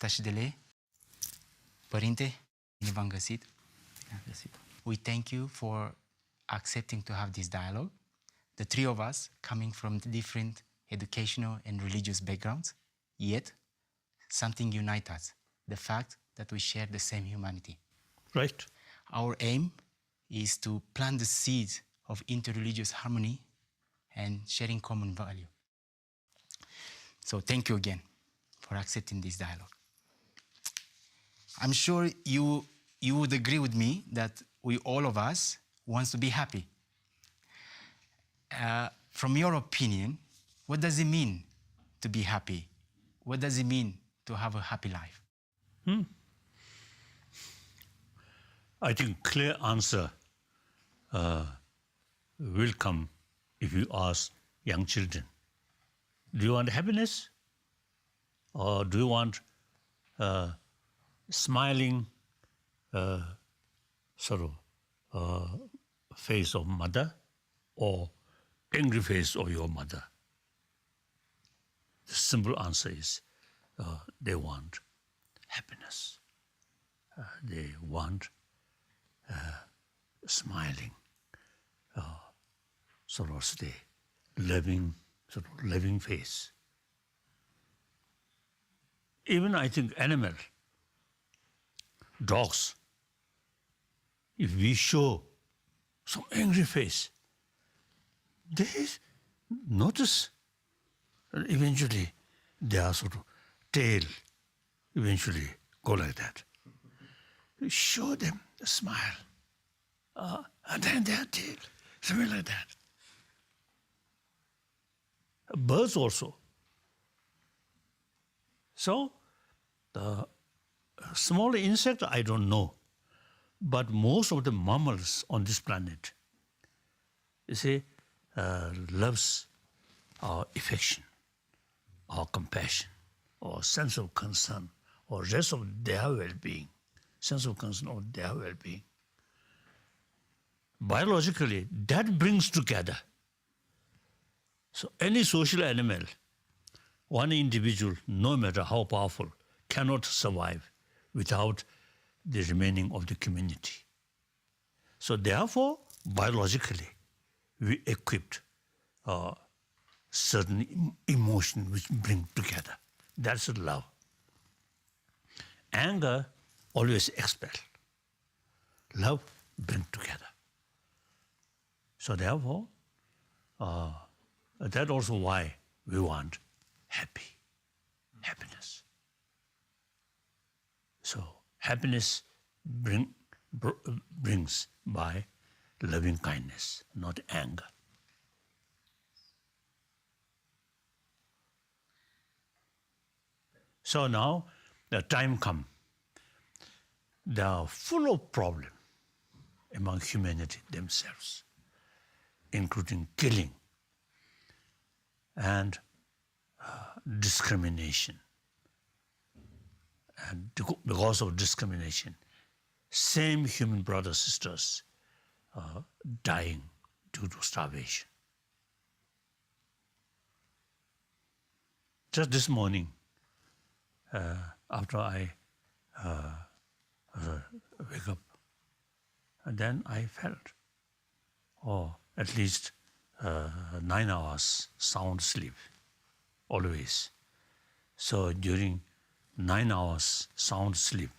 Tașdele, Părinte, bine v-am găsit. We thank you for accepting to have this dialogue. The three of us coming from different educational and religious backgrounds, yet something unites us, the fact that we share the same humanity. Right. Our aim is to plant the seeds of interreligious harmony and sharing common value. So thank you again for accepting this dialogue. I'm sure you would agree with me that all of us want to be happy. From your opinion, what does it mean to be happy? What does it mean to have a happy life? I think clear answer will come if you ask young children. Do you want happiness? Or do you want smiling face of mother or angry face of your mother? The simple answer is they want happiness. They want smiling, loving face. Even I think animal, dogs, if we show some angry face, they notice eventually their tail eventually go like that. You show them a smile, and then their tail, something like that. Birds also. So, the small insect, I don't know, but most of the mammals on this planet, you see, loves our affection, our compassion, or sense of concern, or rest of their well-being, sense of concern of their well-being. Biologically, that brings together. So any social animal, one individual, no matter how powerful, cannot survive without the remaining of the community. So therefore, biologically, we equipped certain emotion which bring together. That's love. Anger always expel. Love bring together. So therefore, that's also why we want happiness. So happiness brings by loving kindness, not anger. So now the time comes. They are full of problems among humanity themselves, including killing and discrimination. And because of discrimination, same human brothers, sisters dying due to starvation. Just this morning, after I wake up, and then I felt, at least 9 hours sound sleep, always. So during 9 hours sound sleep,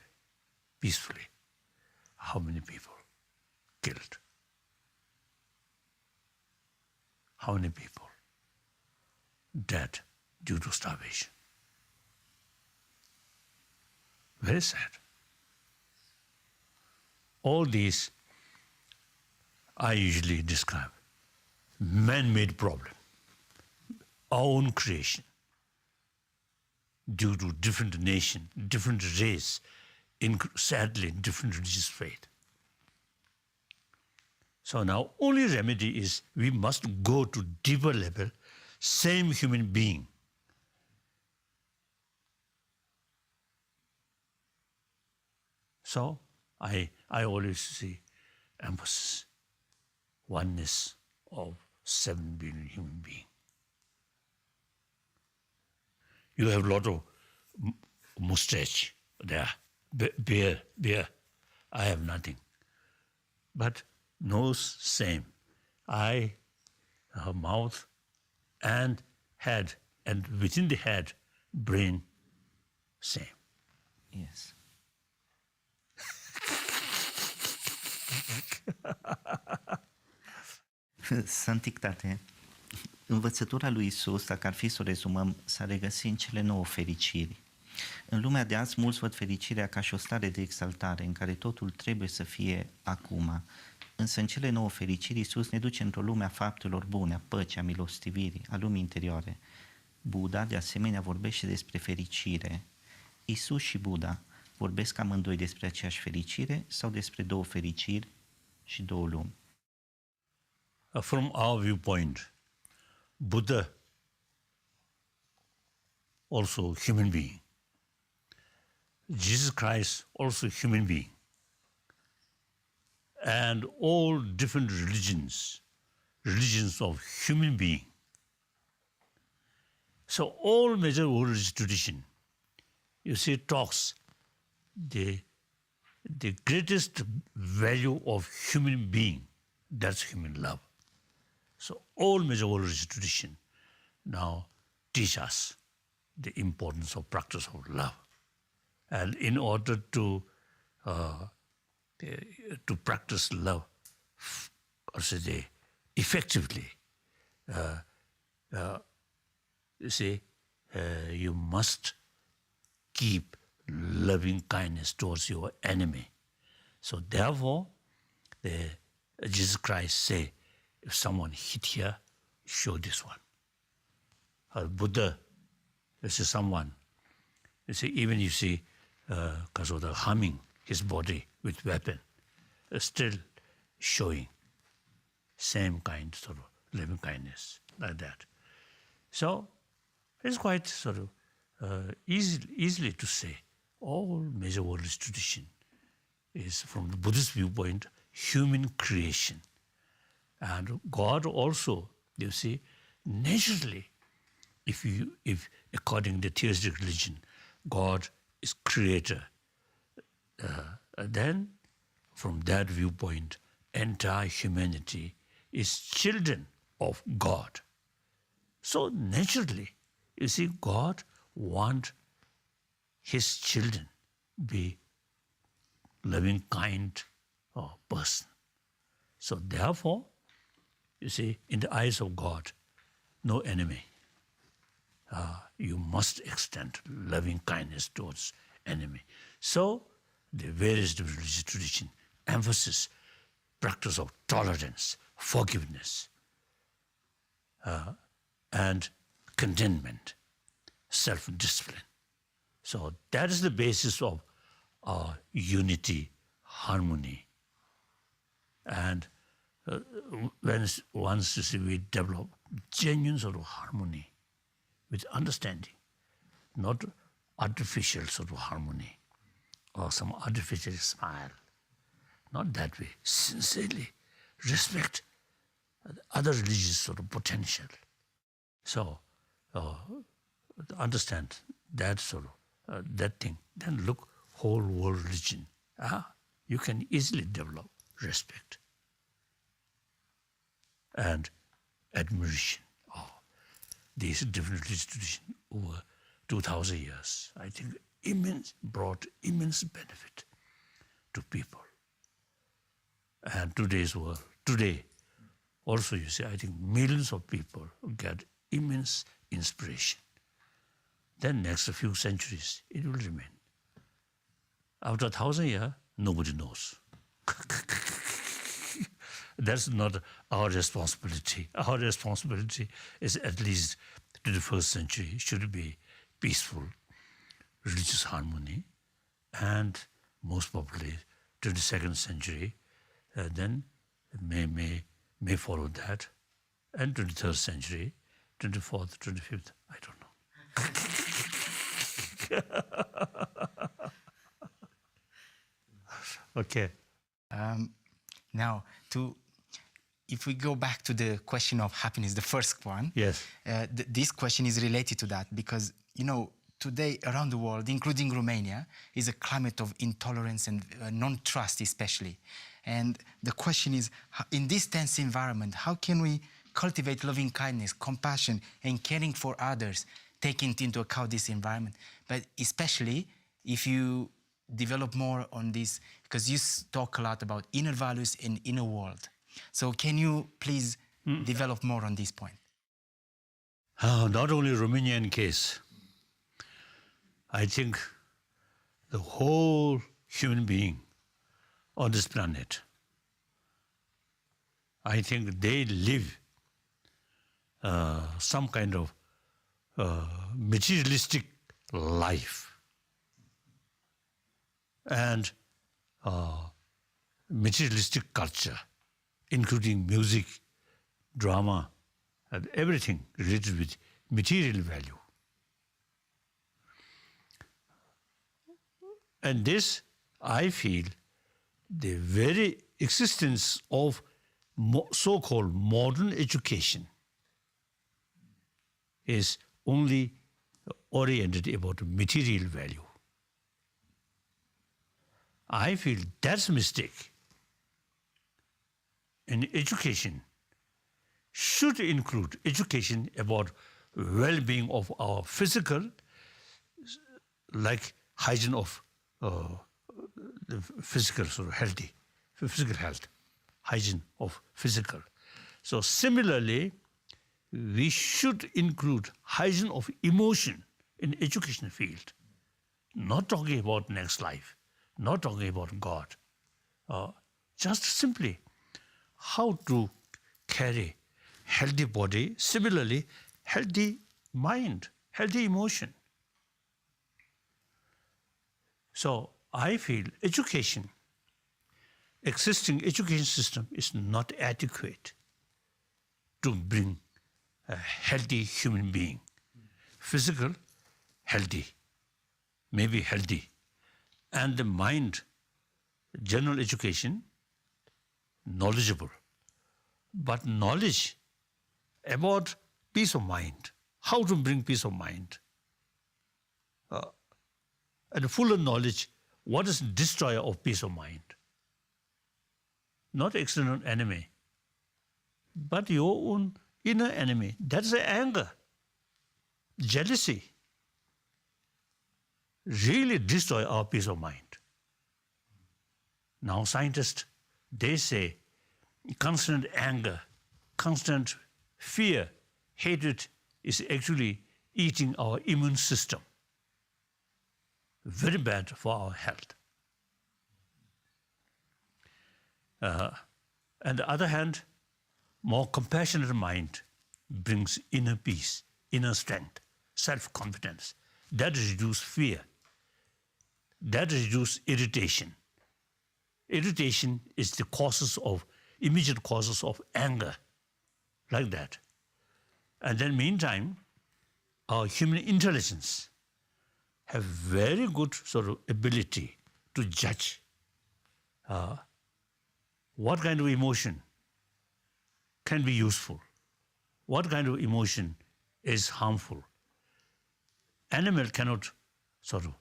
peacefully, how many people killed? How many people dead due to starvation? Very sad. All these I usually describe man-made problem, our own creation, due to different nation, different race, sadly different religious faith. So now only remedy is we must go to deeper level, same human being. So I always see emphasis, oneness of 7 billion human beings. You have a lot of mustache there, beard. I have nothing. But nose, same. Eye, mouth, and head. And within the head, brain, same. Yes. Sanctitate, învățătura lui Isus, dacă ar fi să o rezumăm, s-ar regăsi în cele 9 fericiri. În lumea de azi, mulți văd fericirea ca și o stare de exaltare, în care totul trebuie să fie acum. Însă în cele 9 fericiri, Isus ne duce într-o lume a faptelor bune, a păcii, a milostivirii, a lumii interioare. Buddha, de asemenea, vorbește despre fericire. Isus și Buddha vorbesc amândoi despre aceeași fericire sau despre două fericiri și două lumi? From our viewpoint, Buddha, also human being. Jesus Christ, also human being. And all different religions of human being. So all major world religious tradition, you see, talks the greatest value of human being, that's human love. So all major world religious tradition now teach us the importance of practice of love. And in order to practice love, or say effectively, you see, you must keep loving kindness towards your enemy. So therefore, Jesus Christ say, if someone hit here, show this one. Buddha, you see someone, you see, even you see, because of the harming his body with weapon, still showing same kind sort of loving kindness like that. So it's quite sort of easily to say all major world tradition is, from the Buddhist viewpoint, human creation. And God also, you see, naturally, if according to theistic religion, God is creator, then from that viewpoint, entire humanity is children of God. So naturally, you see, God wants his children be loving, kind person. So therefore, you see, in the eyes of God, no enemy. You must extend loving kindness towards enemy. So the various religious tradition emphasis practice of tolerance, forgiveness, and contentment, self-discipline. So that is the basis of our unity, harmony. And once you see, we develop genuine sort of harmony with understanding, not artificial sort of harmony or some artificial smile. Not that way. Sincerely respect other religious sort of potential. So understand that sort of that thing. Then look whole world religion. You can easily develop respect and admiration of these different religious traditions over 2,000 years. I think brought immense benefit to people. And today's world, today, also you see, I think millions of people get immense inspiration. Then next few centuries, it will remain. After 1,000 years, nobody knows. That's not our responsibility. Our responsibility is at least to the 21st century should be peaceful, religious harmony, and most probably to the 22nd century, then may follow that, and 23rd century, 24th, 25th, I don't know. Okay. Now, if we go back to the question of happiness, the first one, yes, this question is related to that because, today around the world, including Romania, is a climate of intolerance and non-trust especially. And the question is, in this tense environment, how can we cultivate loving kindness, compassion, and caring for others, taking into account this environment? But especially if you develop more on this, because you talk a lot about inner values and inner world. So can you please develop more on this point? Not only Romanian case, I think the whole human being on this planet, I think they live some kind of materialistic life and materialistic culture, including music, drama, and everything related with material value. And this, I feel, the very existence of so-called modern education is only oriented about material value. I feel that's a mistake. And education should include education about well-being of our physical, like hygiene of the physical, sort of healthy, physical health, hygiene of physical. So similarly, we should include hygiene of emotion in education field, not talking about next life, not talking about God, just simply how to carry healthy body, similarly, healthy mind, healthy emotion. So I feel education, existing education system is not adequate to bring a healthy human being. Physical, healthy, maybe healthy. And the mind, general education, knowledgeable. But knowledge about peace of mind, how to bring peace of mind, and fuller knowledge, what is destroyer of peace of mind? Not external enemy, but your own inner enemy. That's the anger, jealousy, really destroy our peace of mind. Now scientists, they say constant anger, constant fear, hatred is actually eating our immune system. Very bad for our health. On the other hand, more compassionate mind brings inner peace, inner strength, self-confidence. That reduces fear. That reduces irritation. Irritation is the immediate causes of anger, like that. And then meantime, our human intelligence have very good sort of ability to judge what kind of emotion can be useful, what kind of emotion is harmful. Animal cannot sort of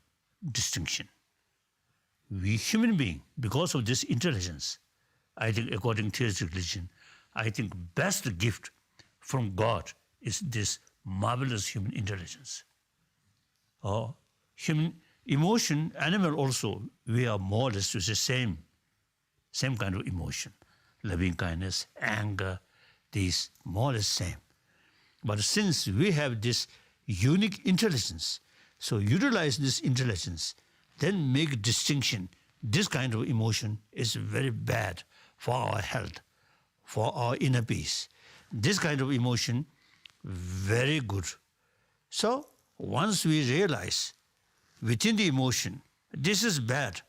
distinction. We human being, because of this intelligence, I think according to theistic religion, I think best gift from God is this marvelous human intelligence. Human emotion, animal also, we are more or less the same kind of emotion. Loving kindness, anger, these more or less same. But since we have this unique intelligence, so utilize this intelligence, then make distinction. This kind of emotion is very bad for our health, for our inner peace. This kind of emotion, very good. So once we realize within the emotion, this is bad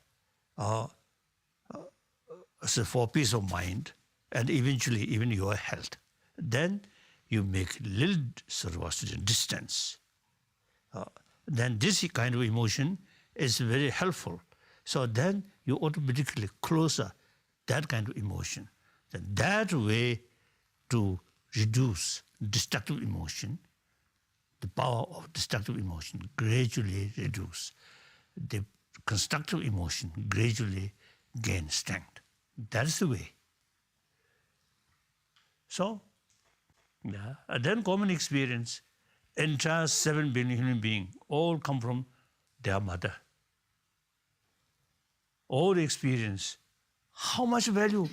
so for peace of mind and eventually even your health, then you make little sort of distance. Then this kind of emotion is very helpful. So then you automatically closer that kind of emotion. Then that way to reduce destructive emotion, the power of destructive emotion gradually reduce. The constructive emotion gradually gain strength. That's the way. So, yeah, and then common experience, entire 7 billion human beings all come from their mother. All experience how much value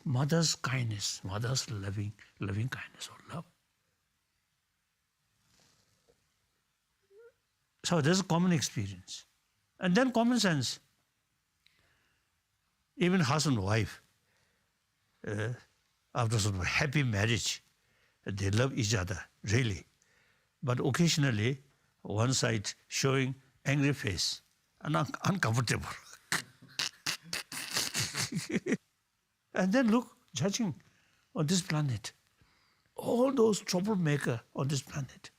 mother's kindness, mother's loving kindness or love. So there's a common experience. And then common sense. Even husband and wife, after sort of happy marriage, they love each other, really. But occasionally, one side showing angry face and uncomfortable. And then look, judging on this planet. All those troublemakers on this planet,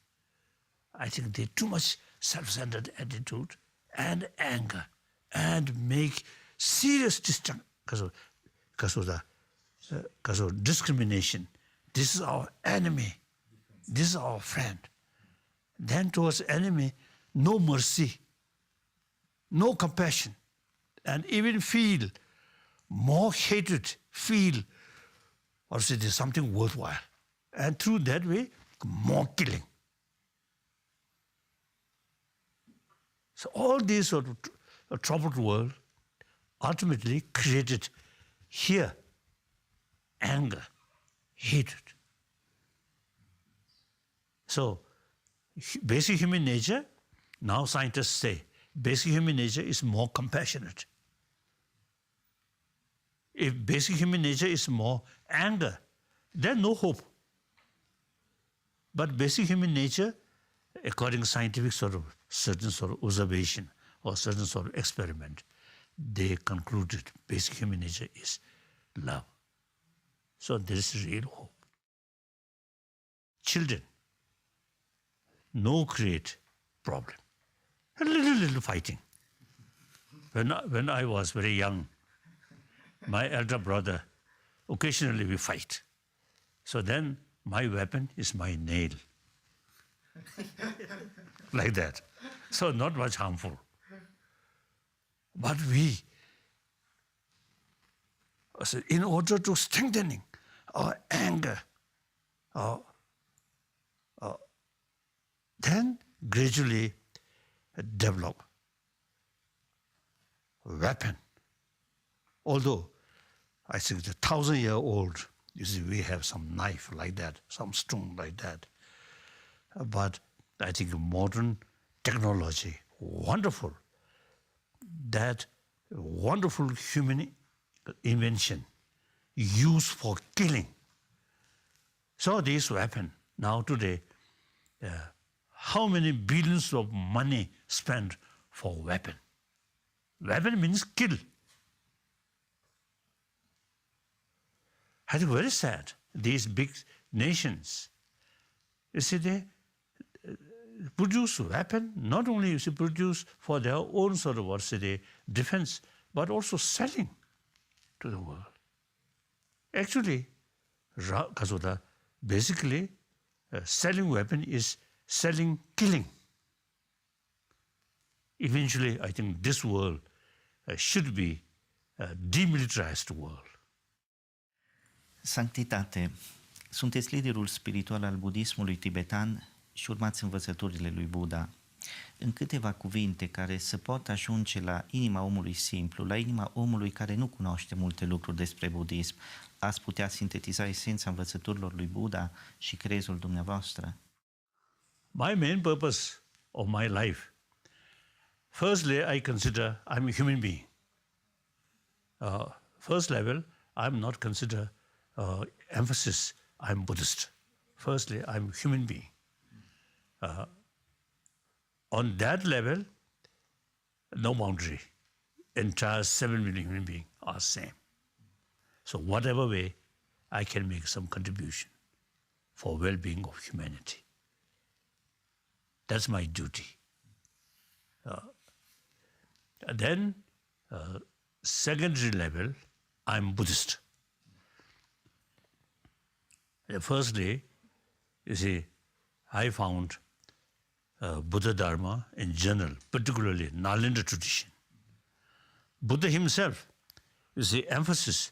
I think they too much self-centered attitude and anger and make serious destruction because of discrimination. This is our enemy. This is our friend. Then towards enemy, no mercy, no compassion, and even feel more hatred, feel or say there's something worthwhile. And through that way, more killing. So all these sort of troubled world ultimately created here anger, hatred. So basic human nature, now scientists say, basic human nature is more compassionate. If basic human nature is more anger, then no hope. But basic human nature, according to scientific certain sort of observation or certain sort of experiment, they concluded basic human nature is love. So there is real hope. Children, no great problem. A little fighting. When I was very young, my elder brother, occasionally we fight. So then my weapon is my nail. Like that. So not much harmful. But we, in order to strengthening our anger, then gradually develop a weapon. Although I think the 1,000-year-old, you see, we have some knife like that, some stone like that. But I think modern technology, wonderful, that wonderful human invention used for killing. So this weapon, now today, how many billions of money spent for weapon? Weapon means kill. I think very sad. These big nations, you see, they produce weapon, not only you see, produce for their own sort of, what say they, defense, but also selling to the world. Actually, Kasoda, basically, selling weapon is selling killing. Eventually, I think this world should be a demilitarized world. Sanctitate, sunteți liderul spiritual al budismului tibetan și urmați învățăturile lui Buddha. În câteva cuvinte care să pot ajunge la inima omului simplu, la inima omului care nu cunoaște multe lucruri despre budism, ați putea sintetiza esența învățăturilor lui Buddha și crezul dumneavoastră? My main purpose of my life, firstly, I consider I'm a human being. First level, I'm not consider emphasis, I'm Buddhist. Firstly, I'm a human being. On that level, no boundary. Entire 7 million human beings are same. So whatever way, I can make some contribution for well-being of humanity. That's my duty. Then, secondary level, I'm Buddhist. Firstly, you see, I found Buddha Dharma in general, particularly Nalanda tradition. Buddha himself, you see, emphasis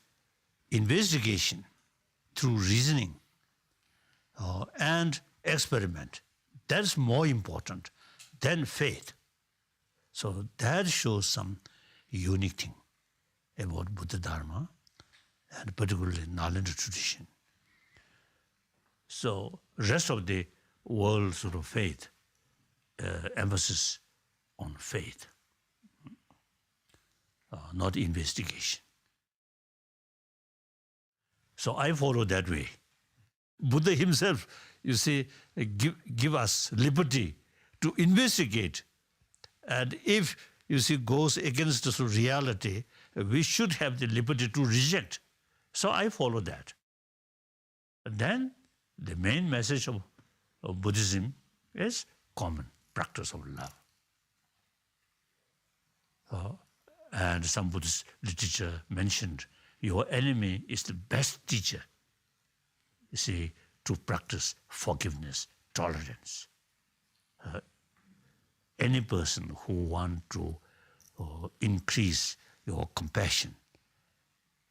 investigation through reasoning and experiment. That's more important than faith. So that shows some unique thing about Buddha Dharma and particularly Nalanda tradition. So rest of the world sort of faith, emphasis on faith, not investigation. So I follow that way. Buddha himself, you see, give us liberty to investigate. And if, you see, goes against the reality, we should have the liberty to reject. So I follow that. And then the main message of Buddhism is common practice of love. And some Buddhist literature mentioned your enemy is the best teacher, you see, to practice forgiveness, tolerance. Any person who wants to increase your compassion,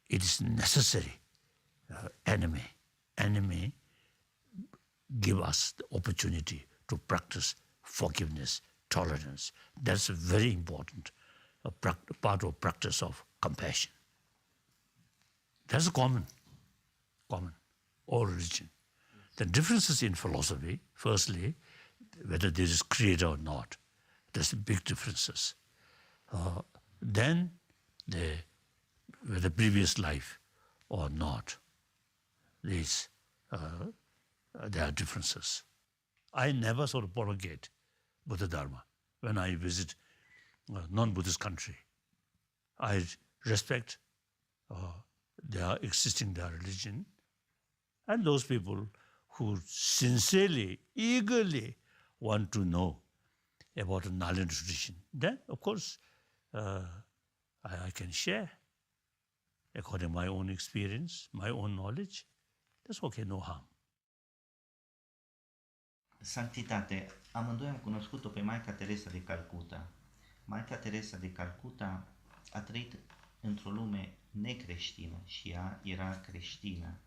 it is necessary. Enemy give us the opportunity to practice forgiveness, tolerance. That's a very important part of practice of compassion. That's common, all religion. The differences in philosophy, firstly, whether there is creator or not, there's big differences. Then whether previous life or not, there are differences. I never sort of propagate Buddha Dharma when I visit a non-Buddhist country. I respect their religion, and those people who sincerely, eagerly want to know about a Nalanda tradition. Then, of course, I can share according to my own experience, my own knowledge. That's okay, no harm. Sanctitate, amândoi am cunoscut-o pe Maica Teresa de Calcuta. Maica Teresa de Calcuta a trăit într-o lume necreștină și ea era creștină,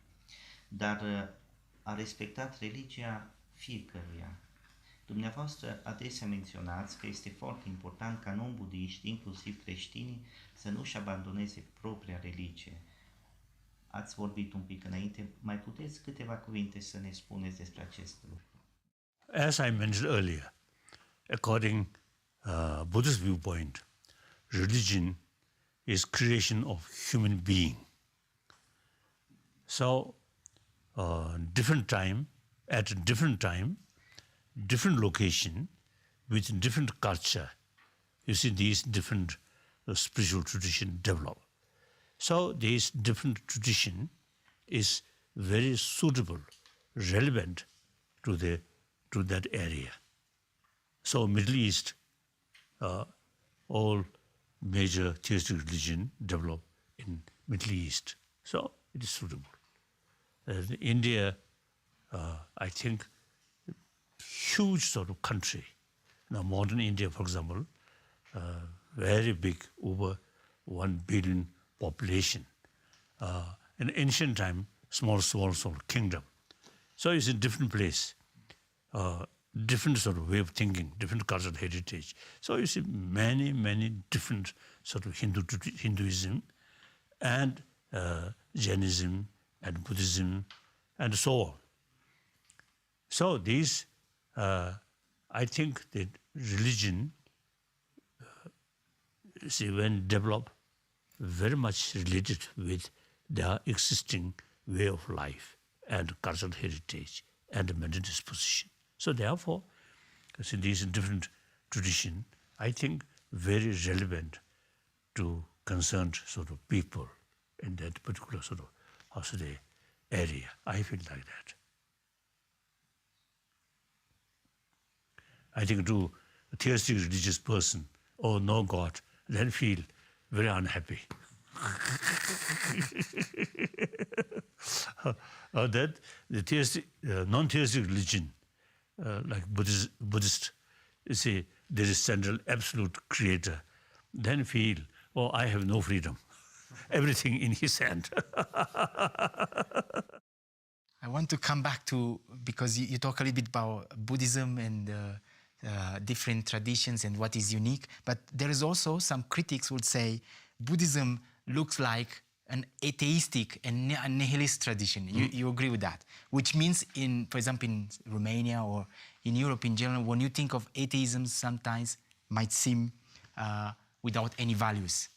dar a respectat religia fiecăruia. Dumneavoastră adesea menționați că este foarte important ca non-budiști, inclusiv creștinii, să nu-și abandoneze propria religie. Ați vorbit un pic înainte, mai puteți câteva cuvinte să ne spuneți despre acest lucru? As I mentioned earlier, according Buddhist viewpoint, religion is creation of human being. So, different time, different location, with different culture, you see these different spiritual tradition develop. So this different tradition is very suitable, relevant to that area. So Middle East, all major theistic religion develop in Middle East. So it is suitable. India, I think, huge sort of country. Now modern India, for example, very big, over 1 billion population. In ancient time, small sort of kingdom. So it's a different place, different sort of way of thinking, different cultural heritage. So you see many different sort of Hinduism and Jainism and Buddhism and so on. So these, I think that religion, see, when developed, very much related with their existing way of life and cultural heritage and mental disposition. So therefore, see, these different tradition, I think, very relevant to concerned sort of people in that particular sort of, how should I say, area. I feel like that. I think to a theistic religious person, oh, no God, then feel very unhappy. That the theistic, non-theistic religion, like Buddhist, you see, there is central absolute creator, then feel, oh, I have no freedom. Everything in his hand. I want to come back to, because you talk a little bit about Buddhism and different traditions and what is unique, but there is also some critics would say Buddhism looks like an atheistic and nihilist tradition. You agree with that? Which means, for example, in Romania or in Europe in general, when you think of atheism, sometimes might seem without any values.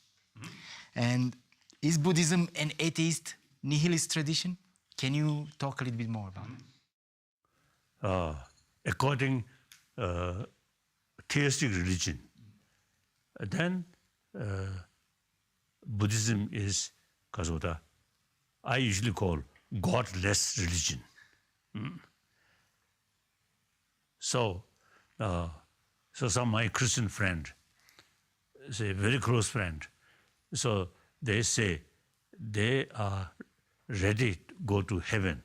And is Buddhism an atheist, nihilist tradition? Can you talk a little bit more about it? According theistic religion, then Buddhism is what I usually call godless religion. So some of my Christian friend, say very close friend, so they say they are ready to go to heaven.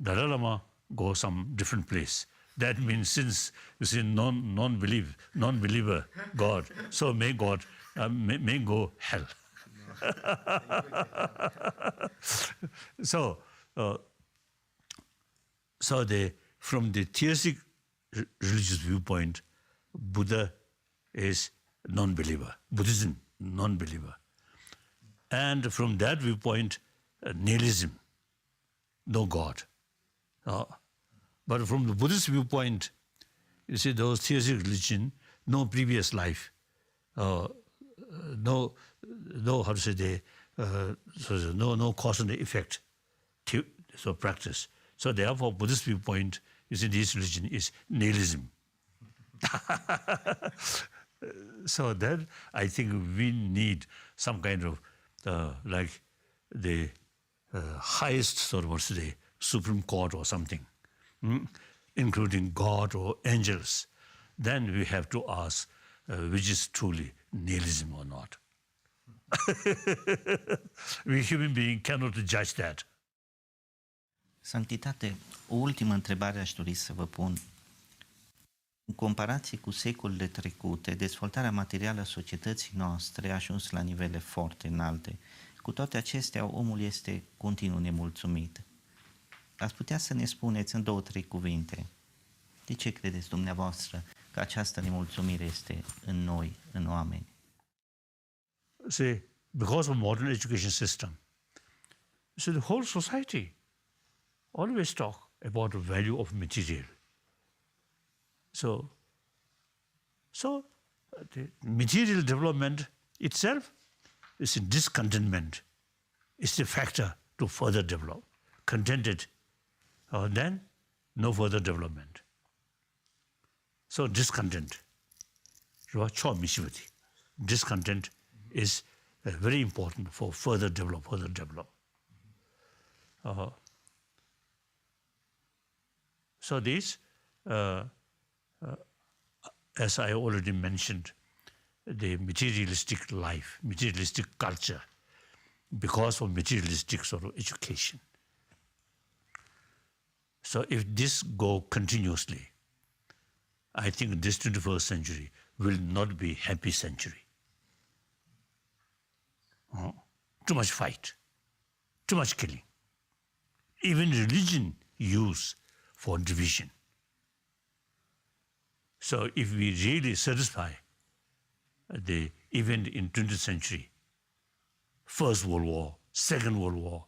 Dalai Lama go some different place. That means since you see non-believer God, so may God may go hell. So from the theistic religious viewpoint, Buddha is non-believer. Buddhism, non-believer. And from that viewpoint, nihilism, no God. But from the Buddhist viewpoint, you see, those theistic religion, no previous life, no how to say no cause and effect, so practice. So therefore, Buddhist viewpoint, you see, this religion is nihilism. So then I think we need some kind of like the highest sort of what's the Supreme Court or something, including God or angels. Then we have to ask which is truly nihilism or not. We human beings cannot judge that. Sanctitate, o ultimă întrebare aș dori să vă pun. În comparație cu secolele trecute, dezvoltarea materială a societății noastre a ajuns la nivele foarte înalte. Cu toate acestea, omul este continuu nemulțumit. Ați putea să ne spuneți în 2-3 cuvinte, de ce credeți dumneavoastră că această nemulțumire este în noi, în oameni? See, because of modern education system, so the whole society always talk about the value of material. So the material development itself is in discontentment. It's the factor to further develop. Contented, then no further development. So discontent, discontent is very important for further develop. So this, as I already mentioned, the materialistic life, materialistic culture, because of materialistic sort of education. So if this go continuously, I think this 21st century will not be happy century. Too much fight, too much killing. Even religion used for division. So if we really satisfy the event in 20th century, First World War, Second World War,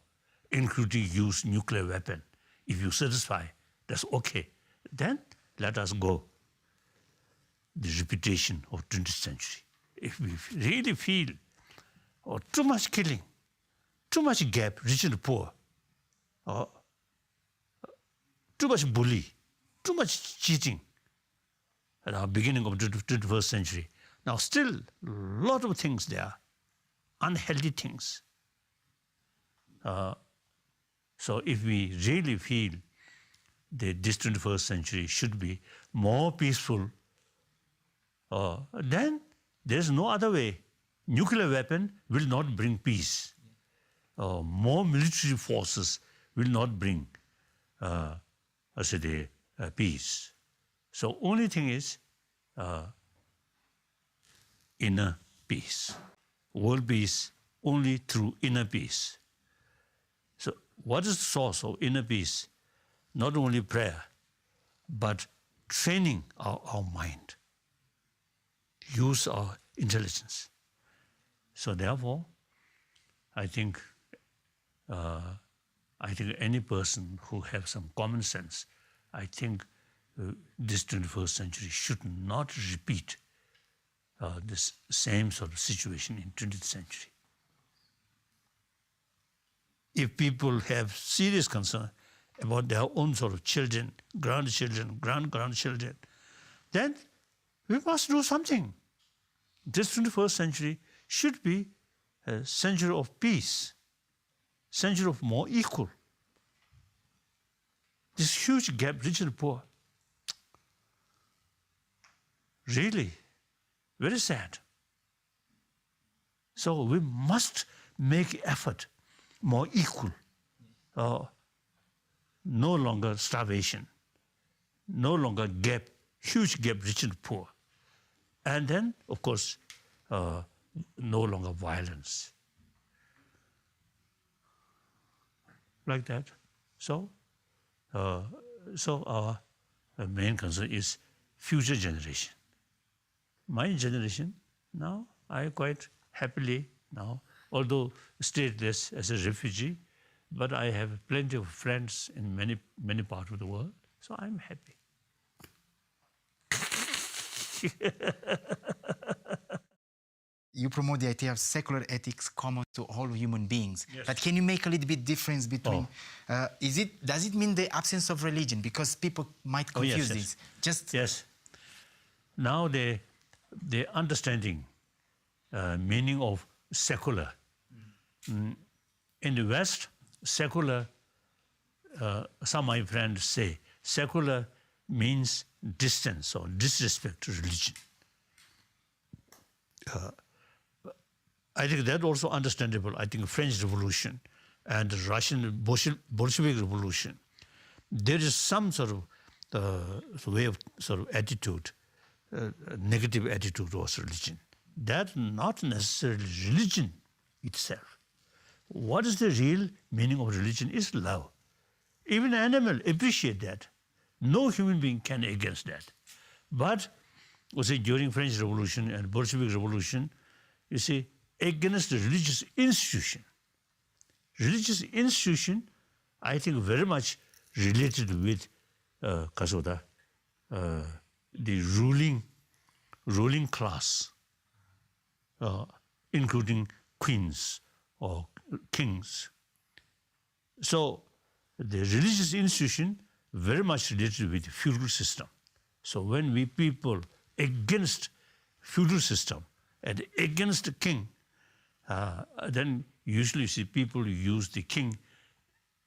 including use nuclear weapon, if you satisfy, that's okay. Then let us go the reputation of 20th century. If we really feel too much killing, too much gap, rich and poor, too much bully, too much cheating at the beginning of the 21st century. Now still a lot of things there, unhealthy things. So if we really feel that this 21st century should be more peaceful, then there's no other way. Nuclear weapon will not bring peace. More military forces will not bring peace. So only thing is inner peace. World peace only through inner peace. So what is the source of inner peace? Not only prayer, but training our mind, use our intelligence. So therefore, I think any person who has some common sense, I think this 21st century should not repeat this same sort of situation in 20th century. If people have serious concern about their own sort of children, grandchildren, grandchildren, then we must do something. This 21st century should be a century of peace, century of more equal. This huge gap, rich and poor, really, very sad. So we must make effort more equal. No longer starvation, no longer gap, huge gap, rich and poor. And then, of course, no longer violence. Like that. So our main concern is future generation. My generation, now, I quite happily now, although stateless as a refugee, but I have plenty of friends in many parts of the world, so I'm happy. You promote the idea of secular ethics common to all human beings. Yes. But can you make a little bit difference between? Does it mean the absence of religion? Because people might confuse this. Yes. Now the understanding meaning of secular. In the West, secular. Some of my friends say secular means distance or disrespect to religion. I think that also understandable. I think French Revolution and the Russian Bolshevik Revolution, there is some sort of way of sort of attitude, negative attitude towards religion. That's not necessarily religion itself. What is the real meaning of religion is love. Even animals appreciate that. No human being can against that. But you see, during French Revolution and Bolshevik Revolution, you see, against the religious institution. Religious institution, I think, very much related with Kasoda, the ruling class, including queens or kings. So the religious institution very much related with the feudal system. So when we people against feudal system and against the king, then usually you see people use the king,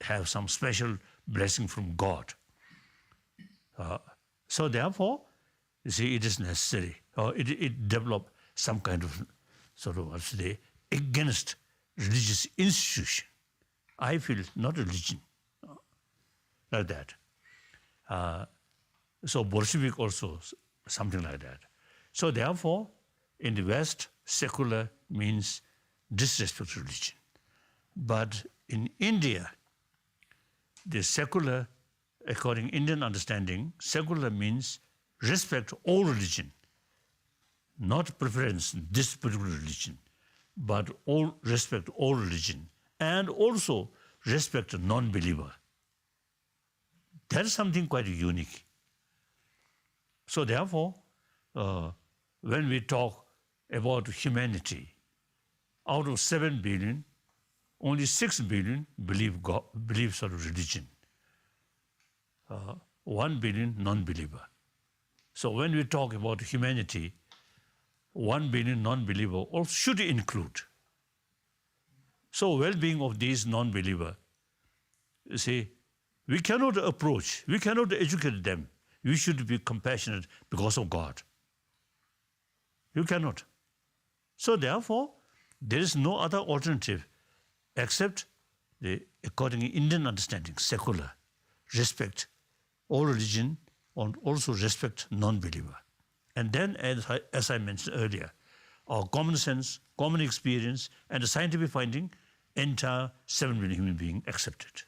have some special blessing from God. So therefore, you see, it is necessary, or it developed some kind of sort of, what's the, against religious institution. I feel not religion, like that. So Bolshevik also, something like that. So therefore, in the West, secular means disrespect to religion. But in India, the secular, according to Indian understanding, secular means respect all religion, not preference this particular religion, but all respect all religion, and also respect a non-believer. That is something quite unique. So therefore, when we talk about humanity, out of 7 billion, only 6 billion believe sort of religion. 1 billion non-believer. So when we talk about humanity, 1 billion non-believer also should include. So well-being of these non-believer, you see, we cannot approach, we cannot educate them. We should be compassionate because of God. You cannot. So therefore, there is no other alternative except the, according to Indian understanding, secular, respect all religion and also respect non-believer. And then, as I mentioned earlier, our common sense, common experience, and the scientific finding, entire 7 billion human beings accepted.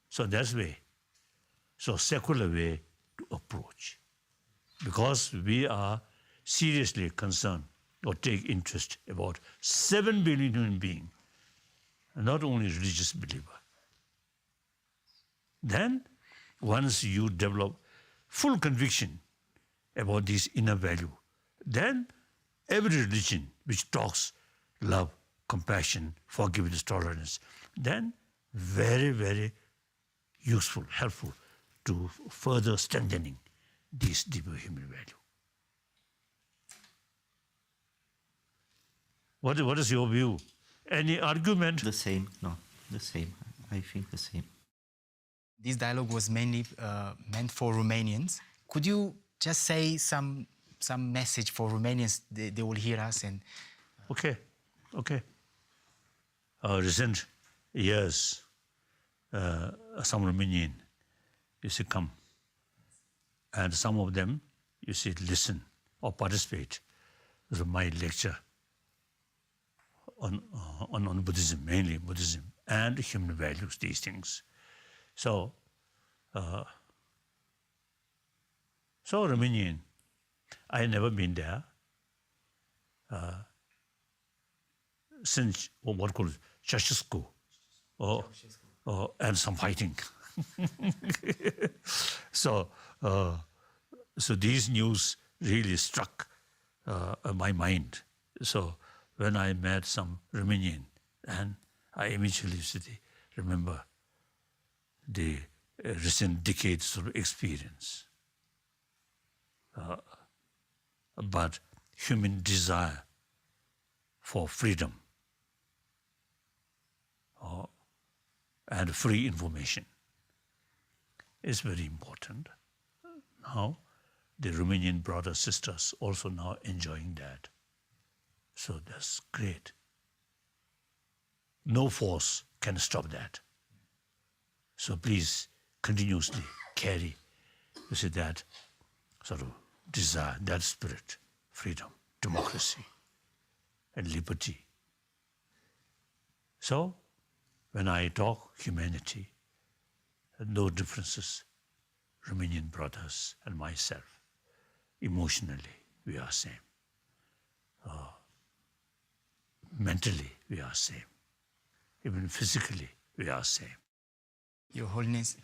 So that's the way. So secular way to approach. Because we are seriously concerned or take interest about 7 billion human beings, not only religious believer. Then, once you develop full conviction about this inner value, then every religion which talks love, compassion, forgiveness, tolerance, then very, very useful, helpful to further strengthening this deeper human value. What is your view? Any argument? The same, no, the same. I think the same. This dialogue was mainly meant for Romanians. Could you just say some message for Romanians? They will hear us and... Okay. Recent years, some Romanian used to come, and some of them used to listen or participate in my lecture on Buddhism, mainly Buddhism and human values, these things. So Romanian, I never been there. Since what called Ceausescu, and some fighting. So these news really struck my mind. So when I met some Romanian, and I immediately remember the recent decades of experience. But human desire for freedom and free information is very important. Now, the Romanian brothers, sisters also now enjoying that. So that's great. No force can stop that. So please continuously carry, that sort of desire, that spirit, freedom, democracy, and liberty. So, when I talk humanity, no differences, Romanian brothers and myself, emotionally we are same. Mentally we are same. Even physically we are same. Your Holiness,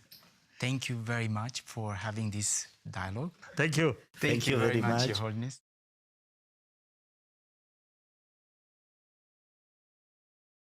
thank you very much for having this dialogue. Thank you. Thank you very much. Your Holiness.